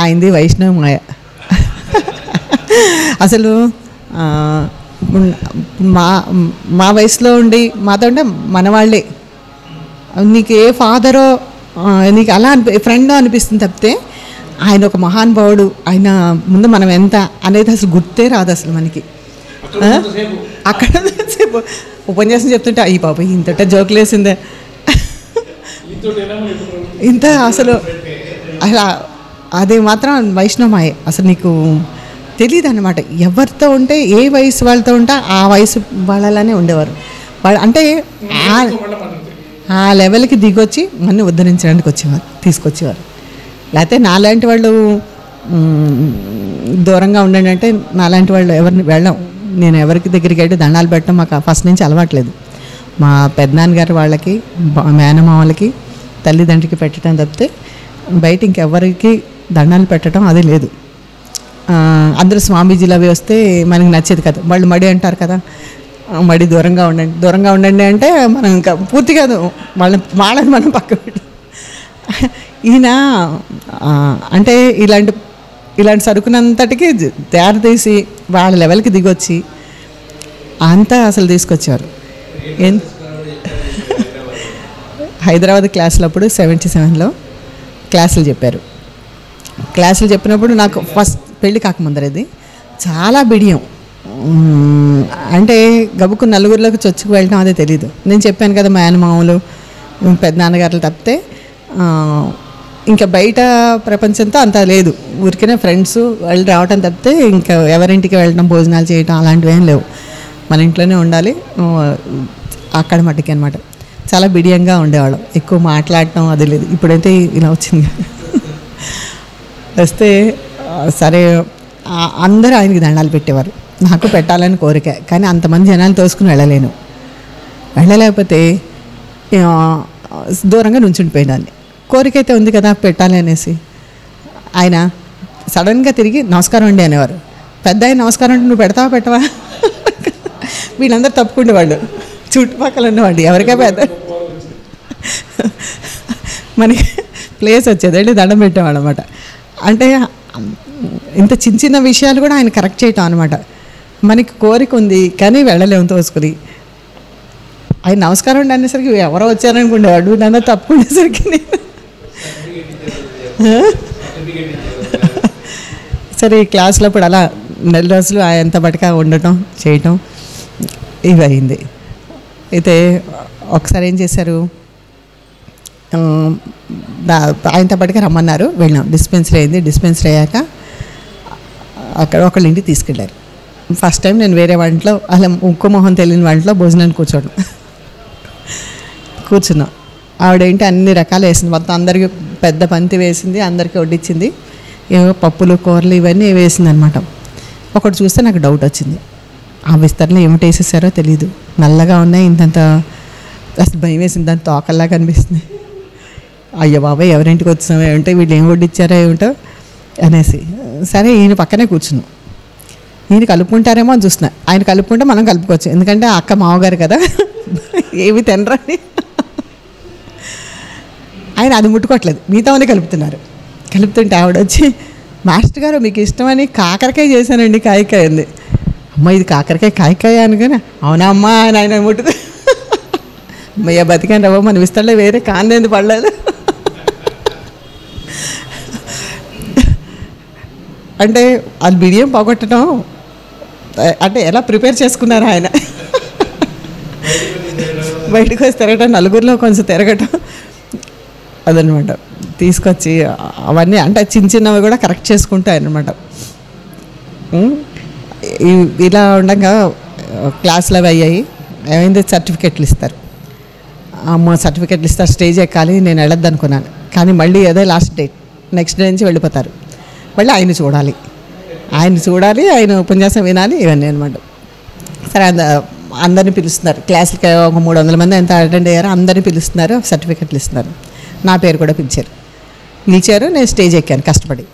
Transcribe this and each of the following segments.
ఆయనది వైష్ణవ మాయ. అసలు మా వయసులో ఉండి మాతో ఉంటే మనవాళ్ళే, నీకు ఏ ఫాదరో నీకు అలా ఫ్రెండ్ అనిపిస్తుంది తప్పితే ఆయన ఒక మహానుభావుడు, ఆయన ముందు మనం ఎంత అనేది అసలు గుర్తే రాదు అసలు మనకి. అక్కడ సేపు ఉపన్యాసం చెప్తుంటే అయ్యి బాబాయ్ ఇంతట జోకులు వేసిందే ఇంత అసలు అలా అది మాత్రం వైష్ణవమాయే. అసలు నీకు తెలియదు అన్నమాట. ఎవరితో ఉంటే ఏ వయసు వాళ్ళతో ఉంటే ఆ వయసు వాళ్ళలానే ఉండేవారు వాళ్ళు. అంటే ఆ లెవెల్కి దిగొచ్చి మన ఉద్ధరించడానికి తీసుకొచ్చేవారు. లేకపోతే నాలాంటి వాళ్ళు దూరంగా ఉండండి అంటే నాలాంటి వాళ్ళు ఎవరిని వెళ్ళాం. నేను ఎవరికి దగ్గరికి అయితే దండాలు పెట్టడం మాకు ఫస్ట్ నుంచి అలవాట్లేదు. మా పెద్దనాన్నగారు వాళ్ళకి మేనమామలకి తల్లిదండ్రికి పెట్టడం తప్పితే బయట ఇంకెవరికి దండాలు పెట్టడం అది లేదు. అందరూ స్వామీజీలు అవి వస్తే మనకి నచ్చేది కదా, వాళ్ళు మడి అంటారు కదా, మడి దూరంగా ఉండండి అంటే మనం ఇంకా పూర్తి కాదు వాళ్ళని మనం పక్క పెట్టి ఈయన అంటే ఇలాంటి సరుకునంతటికి తయారు తీసి వాళ్ళ లెవెల్కి దిగొచ్చి అంతా అసలు తీసుకొచ్చారు. హైదరాబాద్ క్లాసులు అప్పుడు 77లో క్లాసులు చెప్పారు. క్లాసులు చెప్పినప్పుడు నాకు ఫస్ట్ పెళ్ళి కాకముందరది చాలా బిడియం. అంటే గబుకు నలుగురిలోకి చొచ్చుకు వెళ్ళడం అదే తెలీదు. నేను చెప్పాను కదా మేనమామలు పెద్దనాన్నగారులు తప్పితే ఇంకా బయట ప్రపంచంతో అంత లేదు. ఊరికనే ఫ్రెండ్స్ వాళ్ళు రావటం తప్పితే ఇంకా ఎవరింటికి వెళ్ళడం భోజనాలు చేయటం అలాంటివి ఏం లేవు. మన ఇంట్లోనే ఉండాలి అక్కడ మట్టుకి అనమాట. చాలా బిడియంగా ఉండేవాళ్ళం, ఎక్కువ మాట్లాడటం అది లేదు. ఇప్పుడైతే ఇలా వచ్చింది వస్తే సరే అందరూ ఆయనకి దండాలు పెట్టేవారు. నాకు పెట్టాలని కోరిక, కానీ అంతమంది జనాలు తోసుకుని వెళ్ళలేకపోతే దూరంగా నుంచుండిపోయేదాన్ని. కోరిక అయితే ఉంది కదా పెట్టాలి అనేసి. ఆయన సడన్గా తిరిగి నమస్కారం అండి అనేవారు. పెద్ద ఆయన నమస్కారం అంటే నువ్వు పెట్టవా వీళ్ళందరూ తప్పుకుండేవాళ్ళు, చుట్టుపక్కల ఉన్నవాళ్ళు ఎవరికా పెద్ద మనకి ప్లేస్ వచ్చేది వెళ్ళి దండం పెట్టేవాడు అనమాట. అంటే ఇంత చిన్న చిన్న విషయాలు కూడా ఆయన కరెక్ట్ చేయటం అనమాట. మనకి కోరిక ఉంది కానీ వెళ్ళలేము తోసుకుని. ఆయన నమస్కారం అండి అనేసరికి ఎవరో వచ్చారనుకునేవాడు, నన్ను తప్పుకునేసరికి సరే ఈ క్లాసులో అప్పుడు అలా నెల రోజులు ఎంత బట్టిగా ఉండటం చేయటం ఇవి అయింది. అయితే ఒకసారి ఏం చేశారు, ఆయనతో పాటుగా రమ్మన్నారు, వెళ్ళాం. డిస్పెన్సరీ అయింది. డిస్పెన్సరీ అయ్యాక అక్కడ ఒకళ్ళ ఇంటికి తీసుకెళ్ళారు. ఫస్ట్ టైం నేను వేరే వంటలో అలా ఉక్కు మొహం తెలియని వంటలో భోజనాన్ని కూర్చున్నాం. ఆవిడేంటి అన్ని రకాలు వేసింది, మొత్తం అందరికీ పెద్ద పంతి వేసింది, అందరికీ వడ్డించింది. ఏవో పప్పులు కూరలు ఇవన్నీ వేసింది అనమాట. ఒకటి చూస్తే నాకు డౌట్ వచ్చింది, ఆ విస్తరణ ఏమిటి వేసేసారో తెలీదు, నల్లగా ఉన్నాయి, ఇంతంత అసలు భయం వేసింది, దాని తోకల్లా కనిపిస్తుంది. అయ్యో బాబాయ్ ఎవరింటికి వచ్చామో ఏమిటో, వీళ్ళు ఏం వడ్డిచ్చారో ఏమిటో అనేసి సరే ఈయన పక్కనే కూర్చున్నాం. ఈయన కలుపుకుంటారేమో అని చూస్తున్నా. ఆయన కలుపుకుంటే మనం కలుపుకోవచ్చు, ఎందుకంటే అక్క మామగారు కదా ఏమి తినరని. ఆయన అది ముట్టుకోవట్లేదు, మిగతావన్నీ కలుపుతుంటే ఆవిడ వచ్చి మాస్టర్ గారు మీకు ఇష్టమని కాకరకాయ చేశానండి, కాయకాయ అంది. అమ్మ ఇది కాకరకాయ అనుకుని అవునా అమ్మ అని ఆయన ముట్టుకు అమ్మయ్య బతికాను రవ్వ మన విస్తరలో వేరే కాందేంది పడలేదు అంటే అది బిడియం పోగొట్టడం అంటే ఎలా ప్రిపేర్ చేసుకున్నారు ఆయన. బయటకు వచ్చి తిరగటం, నలుగురిలో కొంచెం తిరగటం అదనమాట. తీసుకొచ్చి అవన్నీ అంటే చిన్నవి కూడా కరెక్ట్ చేసుకుంటాయన్నమాట. ఇలా ఉండగా క్లాసులు అవి అయ్యాయి. ఏమైంది, సర్టిఫికెట్లు ఇస్తారు. సర్టిఫికెట్లు ఇస్తారు, స్టేజ్ ఎక్కాలి. నేను వెళ్ళొద్దు అనుకున్నాను, కానీ మళ్ళీ అదే లాస్ట్ డేట్, నెక్స్ట్ డే నుంచి వెళ్ళిపోతారు. మళ్ళీ ఆయన చూడాలి, ఆయన ఉపన్యాసం వినాలి, ఇవన్నీ అనమాట. సరే అందరినీ పిలుస్తున్నారు. క్లాసులకి ఒక 300 మంది ఎంత అటెండ్ అయ్యారో అందరినీ పిలుస్తున్నారు, సర్టిఫికెట్లు ఇస్తున్నారు. నా పేరు కూడా పిలిచారు. నేను స్టేజ్ ఎక్కాను, కష్టపడి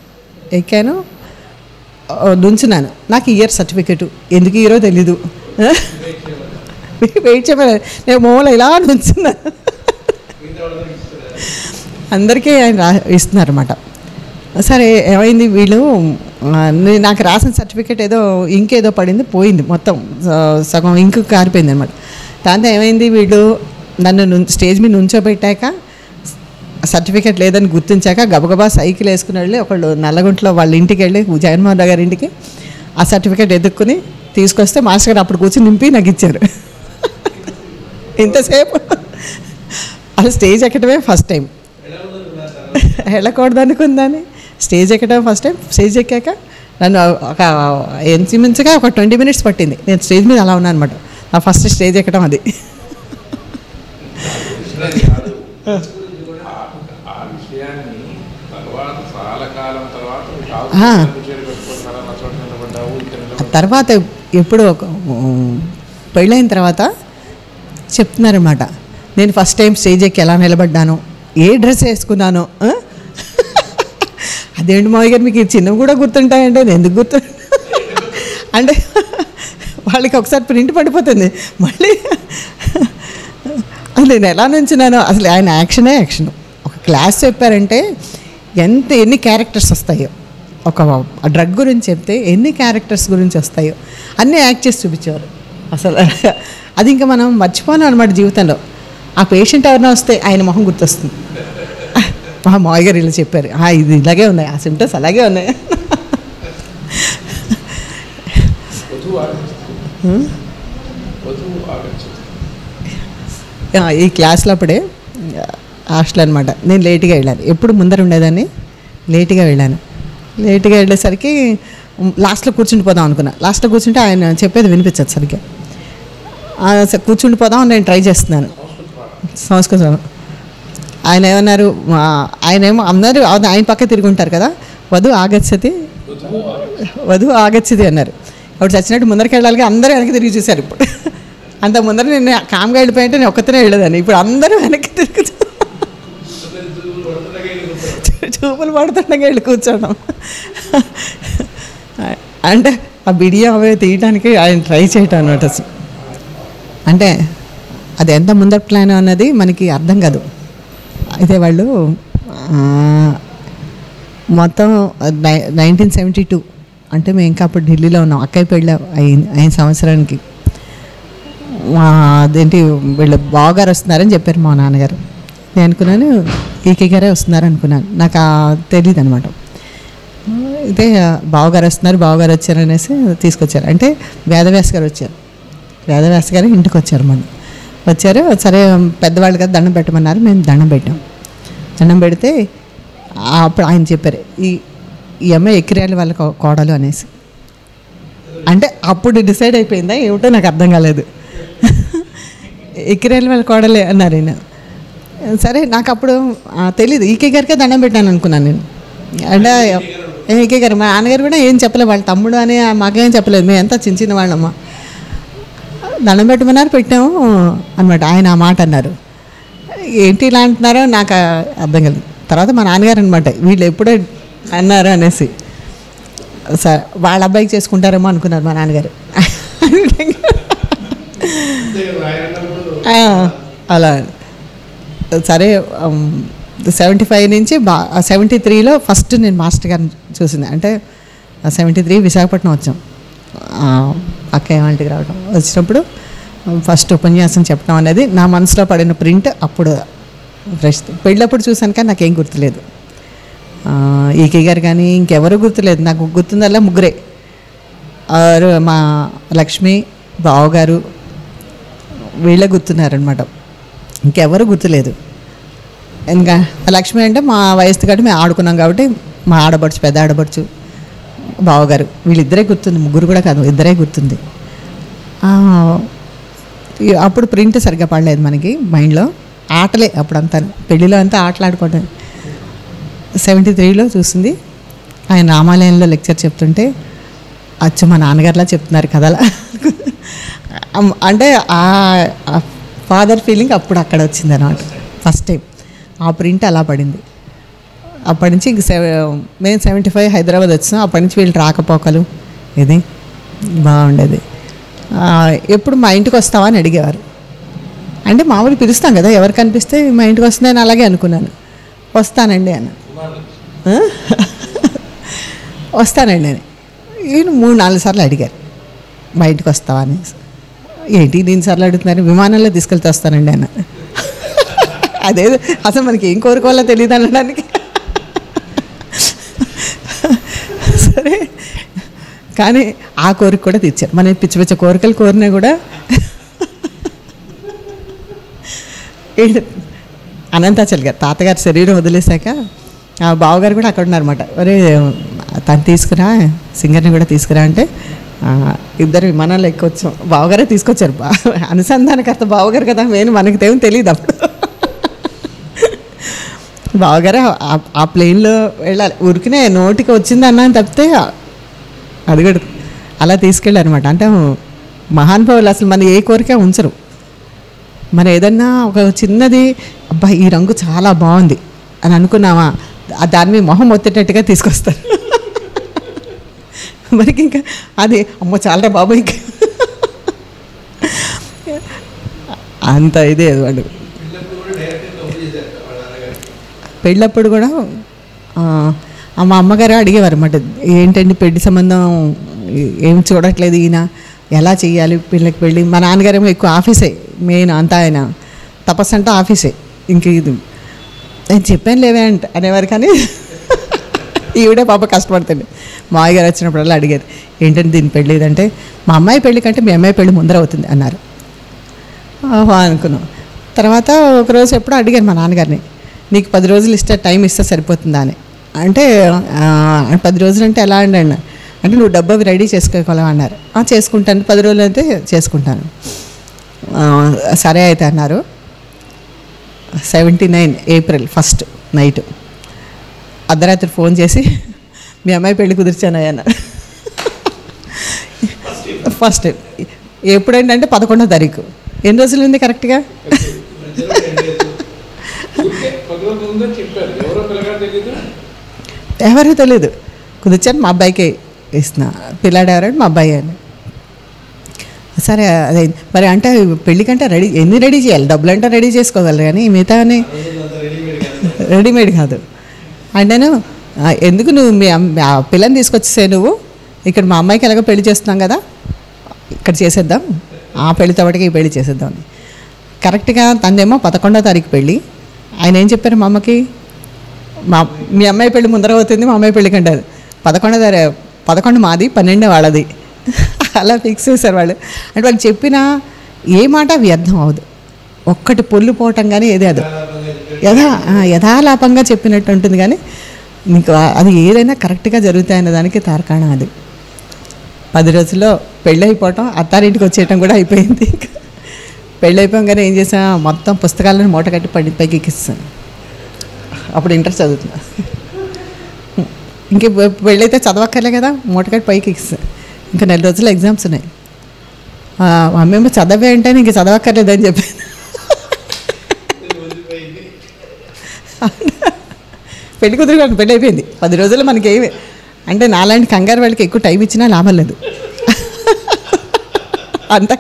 ఎక్కాను, నుంచున్నాను. నాకు ఇయర్ సర్టిఫికెట్ ఎందుకు ఇయరో తెలీదు, వెయిట్ చేయమని నేను మూల ఇలా నుంచున్నాను. అందరికీ ఆయన ఇస్తున్నారు అన్నమాట. సరే ఏమైంది వీళ్ళు నాకు రాసిన సర్టిఫికేట్ ఏదో ఇంకేదో పడింది, పోయింది మొత్తం, సగం ఇంకు కారిపోయింది అనమాట. దాంతో ఏమైంది, వీళ్ళు నన్ను స్టేజ్ మీద నుంచోబెట్టాక సర్టిఫికేట్ లేదని గుర్తించాక గబగబా సైకిల్ వేసుకుని వెళ్ళి ఒకళ్ళు నల్లగుంటలో వాళ్ళ ఇంటికి వెళ్ళి జగన్మోహన్ రావు గారి ఇంటికి ఆ సర్టిఫికేట్ ఎదుక్కుని తీసుకొస్తే మాస్టర్ గారు అప్పుడు కూర్చొని నింపి నాకు ఇచ్చారు. ఇంతసేపు అసలు స్టేజ్ ఎక్కడమే ఫస్ట్ టైం, వెళ్ళకూడదు అనుకుందని స్టేజ్ ఎక్కడమే ఫస్ట్ టైం. స్టేజ్ ఎక్కాక నన్ను ఒక ఇంచుమించుగా ఒక 20 minutes పట్టింది. నేను స్టేజ్ మీద అలా ఉన్నాను అనమాట. నా ఫస్ట్ స్టేజ్ ఎక్కడం అది. తర్వాత ఎప్పుడు పెళ్ళైన తర్వాత చెప్తున్నారన్నమాట, నేను ఫస్ట్ టైం స్టేజ్ ఎక్కి ఎలా నిలబడ్డాను, ఏ డ్రెస్ వేసుకున్నాను. అదేంటి మావయ్య గారు మీకు చిన్నవి కూడా గుర్తుంటాయంటే నేను ఎందుకు గుర్తు అంటే వాళ్ళకి ఒకసారి ప్రింట్ పడిపోతుంది. మళ్ళీ నేను ఎలా నుంచున్నానో అసలు ఆయన యాక్షనే యాక్షన్. ఒక క్లాస్ చెప్పారంటే ఎన్ని క్యారెక్టర్స్ వస్తాయో, ఒక డ్రగ్ గురించి చెప్తే ఎన్ని క్యారెక్టర్స్ గురించి వస్తాయో అన్నీ యాక్ట్ చేసి చూపించేవారు. అసలు అది ఇంకా మనం మర్చిపోను అనమాట జీవితంలో. ఆ పేషెంట్ ఎవరైనా వస్తే ఆయన మొహం గుర్తొస్తుంది. మా మావయ్య గారు ఇలా చెప్పారు, ఇది ఇలాగే ఉన్నాయి, ఆ సిమ్టమ్స్ అలాగే ఉన్నాయి. ఈ క్లాస్లో అప్పుడే హాస్టల్ అనమాట. నేను లేట్గా వెళ్ళాను, ఎప్పుడు ముందర ఉండేదాన్ని, లేట్గా వెళ్ళాను. లేట్గా వెళ్ళేసరికి లాస్ట్లో కూర్చుండి పోదాం అనుకున్నా. లాస్ట్లో కూర్చుంటే ఆయన చెప్పేది వినిపించదు సరిగ్గా. కూర్చుండి పోదాం నేను ట్రై చేస్తున్నాను సంస్కృతం. ఆయన ఏమన్నారు, ఆయనేమో అందరూ ఆయన పక్క తిరిగి ఉంటారు కదా, వధువు ఆగచ్చది అన్నారు. అప్పుడు చచ్చినట్టు ముందరికి వెళ్ళాలిగా అందరూ వెనక్కి తిరిగి చూశారు. ఇప్పుడు అంత ముందర నేను కామ్గా వెళ్ళిపోయింటే నేను ఒక్కతనే వెళ్ళేదాన్ని. ఇప్పుడు అందరూ వెనక్కి తిరుగుతూ చూపులు పడుతుండగా వెళ్ళి కూర్చోవడం. అంటే ఆ బిడియా అవే తీయడానికి ఆయన ట్రై చేయటం అన్నమాట. అంటే అది ఎంత ముందర ప్లాన్ అన్నది మనకి అర్థం కాదు. అయితే వాళ్ళు మొత్తం 1972 అంటే మేము ఇంకా అప్పుడు ఢిల్లీలో ఉన్నాం. అక్కయ్య పెళ్ళి అయిన సంవత్సరానికి అదేంటి వీళ్ళు బావగారు వస్తున్నారని చెప్పారు మా నాన్నగారు. నేను అనుకున్నాను ఈకే గారే వస్తున్నారు అనుకున్నాను, నాకు తెలియదు అనమాట. అయితే బావగారు వస్తున్నారు, బావగారు వచ్చారు అనేసి తీసుకొచ్చారు. అంటే వేదవ్యాస గారు వచ్చారు, వేదవ్యాస గారు ఇంటికి వచ్చారు. మనం వచ్చారు, సరే పెద్దవాళ్ళు కదా దండం పెట్టమన్నారు, మేము దండం పెట్టాం. దండం పెడితే అప్పుడు ఆయన చెప్పారు, ఈ అమ్మాయి ఎక్కిరాలి వాళ్ళ కోడలు అనేసి. అంటే అప్పుడు డిసైడ్ అయిపోయిందా ఏమిటో నాకు అర్థం కాలేదు. ఎక్కిరాలి వాళ్ళ కోడలే అన్నారు ఆయన. సరే నాకు అప్పుడు తెలీదు, ఈకే గారికే దండం పెట్టాను అనుకున్నాను నేను. అంటే ఈకే గారు, మా నాన్నగారు కూడా ఏం చెప్పలేదు, వాళ్ళ తమ్ముడు అని మాకేం చెప్పలేదు, మేము ఎంత చిన్న వాళ్ళమ్మా. దండం పెట్టమన్నారు, పెట్టాము అనమాట. ఆయన ఆ మాట అన్నారు. ఏంటి ఇలా అంటున్నారో నాకు అర్థం కాలేదు. తర్వాత మా నాన్నగారు అనమాట, వీళ్ళు ఎప్పుడో అన్నారు అనేసి. సరే వాళ్ళ అబ్బాయికి చేసుకుంటారేమో అనుకున్నారు మా నాన్నగారు. అలా సరే 75 నుంచి 73లో ఫస్ట్ నేను మాస్టర్ గారిని చూసింది. అంటే 73 విశాఖపట్నం వచ్చాం, అక్కయ్య ఇంటికి రావడం. వచ్చినప్పుడు ఫస్ట్ ఉపన్యాసం చెప్పడం అనేది నా మనసులో పడిన ప్రింట్. అప్పుడు ఫ్రెష్ పెళ్ళప్పుడు చూసాను కానీ నాకేం గుర్తులేదు. ఈకే గారు కానీ ఇంకెవరూ గుర్తులేదు. నాకు గుర్తుందల్లా ముగ్గురే, మా లక్ష్మి బావగారు వీళ్ళే గుర్తున్నారనమాట, ఇంకెవరూ గుర్తులేదు. ఇంకా లక్ష్మి అంటే మా వయసు కాబట్టి మేము ఆడుకున్నాం కాబట్టి మా ఆడబడుచు, పెద్ద ఆడబడుచు, బావగారు వీళ్ళిద్దరే గుర్తుంది, ముగ్గురు కూడా కాదు, ఇద్దరే గుర్తుంది. అప్పుడు ప్రింట్ సరిగ్గా పడలేదు మనకి మైండ్లో, ఆటలే అప్పుడంతా, పెళ్ళిలో అంతా ఆటలు ఆడుకోవడం. 73లో చూసింది. ఆయన రామాలయంలో లెక్చర్ చెప్తుంటే అచ్చు మా నాన్నగారిలా చెప్తున్నారు కథలా. అంటే ఆ ఫాదర్ ఫీలింగ్ అప్పుడు అక్కడ వచ్చింది అన్నమాట ఫస్ట్ టైం. ఆ ప్రింట్ అలా పడింది. అప్పటి నుంచి ఇంక మేము 75 హైదరాబాద్ వచ్చినాం. అప్పటి నుంచి వీళ్ళు రాకపోకలు ఇది బాగుండేది. ఎప్పుడు మా ఇంటికి వస్తావా అని అడిగేవారు. అంటే మామూలు పిలుస్తాం కదా, ఎవరు కనిపిస్తే మా ఇంటికి వస్తుందని అలాగే అనుకున్నాను. వస్తానండి అన్న. వస్తానండి అని. ఈయన 3-4 సార్లు అడిగారు బయటకు వస్తావా అని. ఏంటి 3 సార్లు అడుగుతున్నారు, విమానంలో తీసుకెళ్తే వస్తానండి అన్న. అదే అసలు మనకి ఏం కోరుకోవాలో తెలియదు అనడానికి. సరే కానీ ఆ కోరిక కూడా తీర్చారు. మన పిచ్చి పిచ్చ కోరికలు కోరినా కూడా అనంతాచల్ గారు తాతగారు శరీరం వదిలేశాక ఆ బావగారు కూడా అక్కడ ఉన్నారన్నమాట. ఒరే తను తీసుకురా, సింగర్ని కూడా తీసుకురా అంటే ఇద్దరు విమానాలు ఎక్కొచ్చాం. బావగారే తీసుకొచ్చారు. అనుసంధానకర్త బావగారు కదా, మెయిన్ మనకి ఏమో తెలియదు అప్పుడు. బావగారే ఆ ప్లేన్లో వెళ్ళాలి, ఉరికినే నోటికి వచ్చింది అన్నాను తప్పితే అది కూడా అలా తీసుకెళ్ళారనమాట. అంటే మహానుభావులు అసలు మన ఏ కోరిక ఉంచరు. మరి ఏదన్నా ఒక చిన్నది అబ్బా ఈ రంగు చాలా బాగుంది అని అనుకున్నామా, దాని మీద మొహం ఒత్తేటట్టుగా తీసుకొస్తారు. మనకి ఇంకా అది అమ్మో చాలా బాబు ఇంకా అంత ఇదే వాడు. పెళ్ళప్పుడు కూడా మా అమ్మగారు అడిగేవారు అన్నమాట, ఏంటండి పెళ్లి సంబంధం ఏం చూడట్లేదు ఈయన, ఎలా చేయాలి పిల్లకి పెళ్ళి. మా నాన్నగారేమో ఎక్కువ ఆఫీసే మెయిన్, అంతా ఆయన తపస్సు అంటే ఆఫీసే. ఇంక ఇది నేను చెప్పాను లేవే అంట అనేవారు. కానీ ఈవిడే పాప కష్టపడుతుంది. మావయ్య గారు వచ్చినప్పుడల్లా అడిగారు, ఏంటంటే దీని పెళ్ళి ఇదంటే, మా అమ్మాయి పెళ్ళి కంటే మీ అమ్మాయి పెళ్ళి ముందర అవుతుంది అన్నారు. ఓహో అనుకున్నాం. తర్వాత ఒకరోజు ఎప్పుడో అడిగాను మా నాన్నగారిని, నీకు 10 రోజులు టైం ఇస్తే సరిపోతుందా అని. అంటే 10 రోజులు అంటే ఎలా అండి అన్న అంటే, నువ్వు డబ్బు అవి రెడీ చేసుకోగలవా అన్నారు. చేసుకుంటాను, 10 రోజులు అయితే చేసుకుంటాను. సరే అయితే అన్నారు. 79 ఏప్రిల్ 1 నైట్ అర్ధరాత్రి ఫోన్ చేసి మీ అమ్మాయి పెళ్ళి కుదిర్చానయ్య అన్నారు. ఫస్ట్ ఎప్పుడేంటంటే 11వ తారీఖు. ఎన్ని రోజులు ఉంది కరెక్ట్గా? ఎవరో తెలియదు. కుదిర్చాను, మా అబ్బాయికి ఇస్తున్నా, పిల్లాడు ఎవరంటే మా అబ్బాయి అని. సరే అదే మరి అంటే పెళ్ళి కంటే ఎన్ని రెడీ చేయాలి, డబ్బులు అంటే రెడీ చేసుకోగలరు కానీ మిగతా రెడీమేడ్ కాదు. అంటేను ఎందుకు నువ్వు మీ పిల్లని తీసుకొచ్చేసే, నువ్వు ఇక్కడ మా అమ్మాయికి ఎలాగో పెళ్లి చేస్తున్నాం కదా, ఇక్కడ చేసేద్దాం, ఆ పెళ్లితో పాటుగా ఈ పెళ్లి చేసేద్దామని. కరెక్ట్గా తనదేమో 11వ తారీఖు పెళ్ళి. ఆయన ఏం చెప్పారు మా అమ్మకి, మీ అమ్మాయి పెళ్ళి ముందర అవుతుంది, మా అమ్మాయి పెళ్ళి కంటే 11 మాది, 12 వాళ్ళది. అలా ఫిక్స్ చేశారు వాళ్ళు. అంటే వాళ్ళు చెప్పిన ఏ మాట వ్యర్థం అవ్వదు, ఒక్కటి పొల్లు పోవటం కానీ ఏది అది యథాలాపంగా చెప్పినట్టు ఉంటుంది. కానీ నీకు అది ఏదైనా కరెక్ట్గా జరుగుతాయన్న దానికి తార్కాణం అది. 10 రోజుల్లో పెళ్ళి అయిపోవటం, అత్తారింటికి వచ్చేయటం కూడా అయిపోయింది. పెళ్ళి అయిపోగానే ఏం చేసా, మొత్తం పుస్తకాలను మూట కట్టి పైకి ఎక్కిస్తాను. అప్పుడు ఇంటర్ చదువుతున్నా. ఇంక పెళ్ళైతే చదవక్కర్లే కదా, మూట కట్టి పైకి ఎక్కిస్తాను. ఇంకా 4 రోజుల్లో ఎగ్జామ్స్ ఉన్నాయి. అమ్మేమో చదవే అంటే ఇంక చదవక్కర్లేదని చెప్పాను. పెళ్లి కుదిరి పెళ్ళి అయిపోయింది 10 రోజుల్లో. మనకి ఏమి అంటే నాలాంటి కంగారు వాళ్ళకి ఎక్కువ టైం ఇచ్చినా లాభం లేదు. అంత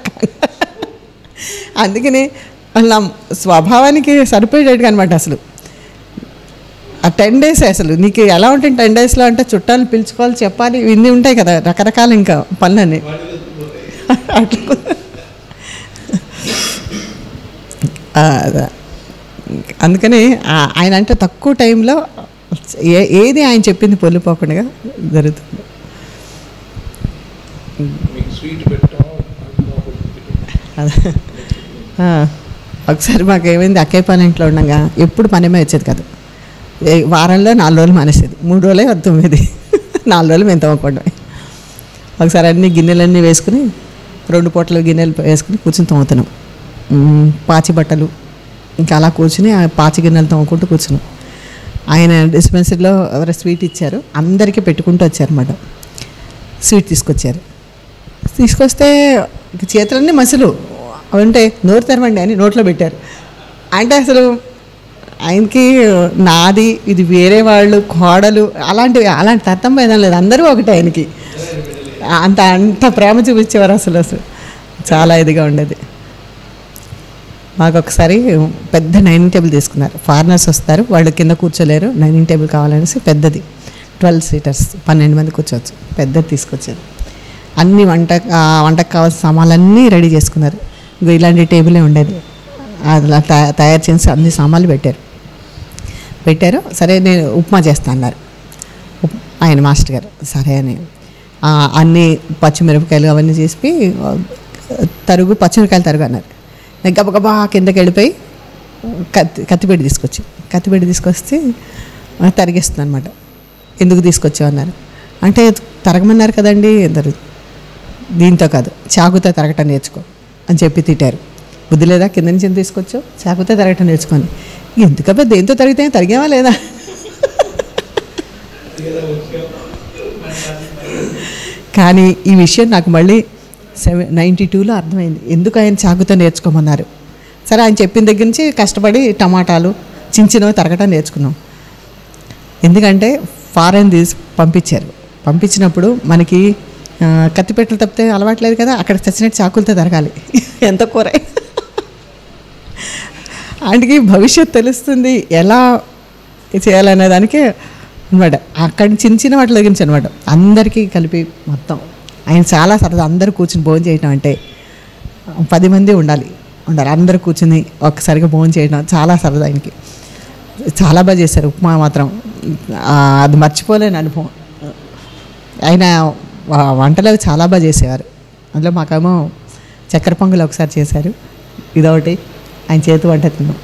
అందుకని వాళ్ళ స్వభావానికి సరిపోయేటట్టుగా అనమాట. అసలు ఆ 10 days అసలు నీకు ఎలా ఉంటుంది 10 daysలో అంటే చుట్టాలు పిలుచుకోవాలి, చెప్పాలి, ఇవన్నీ ఉంటాయి కదా రకరకాల ఇంకా పనులని. అందుకని ఆయన అంటే తక్కువ టైంలో ఏది ఆయన చెప్పింది పొల్లిపోకుండా జరుగుతుంది. ఒకసారి మాకు ఏమైంది, అక్కయ్య పని ఇంట్లో ఉండగా ఎప్పుడు పనేమే వచ్చేది కాదు. వారంలో 4 రోజులు మానేసేది, 3 రోజులే 9, 4 రోజులు మేము తోముకోవడమే. ఒకసారి అన్ని గిన్నెలన్నీ వేసుకుని 2 పూటలు గిన్నెలు వేసుకుని కూర్చొని తోముతున్నాం. పాచి బట్టలు ఇంకా అలా కూర్చుని ఆ పాచి గిన్నెలు తోముకుంటూ కూర్చున్నాం. ఆయన డిస్పెన్సరీలో ఎవరో స్వీట్ ఇచ్చారు, అందరికీ పెట్టుకుంటూ వచ్చారన్నమాట. స్వీట్ తీసుకొస్తే చేతులన్నీ మసులు అంటే నోరు తెరవండి అని నోట్లో పెట్టారు. అంటే అసలు ఆయనకి నాది ఇది వేరే వాళ్ళు కోడలు అలాంటి తర్తం ఏదైనా లేదు, అందరూ ఒకటే ఆయనకి. అంత ప్రేమ చూపించేవారు అసలు చాలా ఇదిగా ఉండేది. మాకు ఒకసారి పెద్ద డైనింగ్ టేబుల్ తీసుకున్నారు. ఫారినర్స్ వస్తారు, వాళ్ళు కింద కూర్చోలేరు, డైనింగ్ టేబుల్ కావాలనేసి పెద్దది 12 సీటర్స్, 12 మంది కూర్చోవచ్చు, పెద్దది తీసుకొచ్చారు. అన్ని వంటకు కావాల్సిన సామాన్లన్నీ రెడీ చేసుకున్నారు. ఇంకో ఇలాంటి టేబులే ఉండేది, అలా తయారు చేసి అన్ని సామాన్లు పెట్టారు. సరే నేను ఉప్మా చేస్తా అన్నారు ఆయన మాస్టర్ గారు. సరే అని అన్నీ పచ్చిమిరపకాయలు అవన్నీ చేసి పచ్చిమిరపకాయలు తరుగు అన్నారు. నేను గబగబా కిందకి వెళ్ళిపోయి కత్తిపెట్టి తీసుకొస్తే తరిగేస్తుంది అనమాట. ఎందుకు తీసుకొచ్చావు అన్నారు. అంటే తరగమన్నారు కదండి అందరు, దీంతో కాదు చాకుతో తరగటం నేర్చుకో అని చెప్పి తిట్టారు. బుద్ధి లేదా, కింద నుంచి ఎంత తీసుకొచ్చావు, చాకుతో తరగటం నేర్చుకొని. ఎందుకబ్బా దేంతో తరిగేవా లేదా? కానీ ఈ విషయం నాకు మళ్ళీ 92లో అర్థమైంది, ఎందుకు ఆయన చాకుతో నేర్చుకోమన్నారు. సరే ఆయన చెప్పిన దగ్గర నుంచి కష్టపడి టమాటాలు చిన్నవి తరగటం నేర్చుకున్నాం. ఎందుకంటే ఫారెన్ పంపించినప్పుడు మనకి కత్తిపెట్టలు తప్పితే అలవాట్లేదు కదా, అక్కడ చచ్చినట్టు చాకులతో తరగాలి. ఎంత కూర ఆయనకి భవిష్యత్తు తెలుస్తుంది ఎలా చేయాలనే దానికే అనమాట. అక్కడ చిన్న వాటి దగ్గర అనమాట అందరికీ కలిపి మొత్తం. ఆయన చాలా సరదా, అందరూ కూర్చుని భోజనం చేయడం అంటే 10 మంది ఉండాలి, అందరూ కూర్చుని ఒక్కసారిగా భోజనం చేయడం చాలా సరదా. ఆయనకి చాలా బాగా చేశారు ఉప్మా మాత్రం, అది మర్చిపోలేని అనుభవం. ఆయన వంటలు చాలా బాగా చేసేవారు. అందులో మాకేమో చక్కెర పొంగల్ ఒకసారి చేశారు, ఇదొకటి ఆయన చేతి వంట తిన్నాం.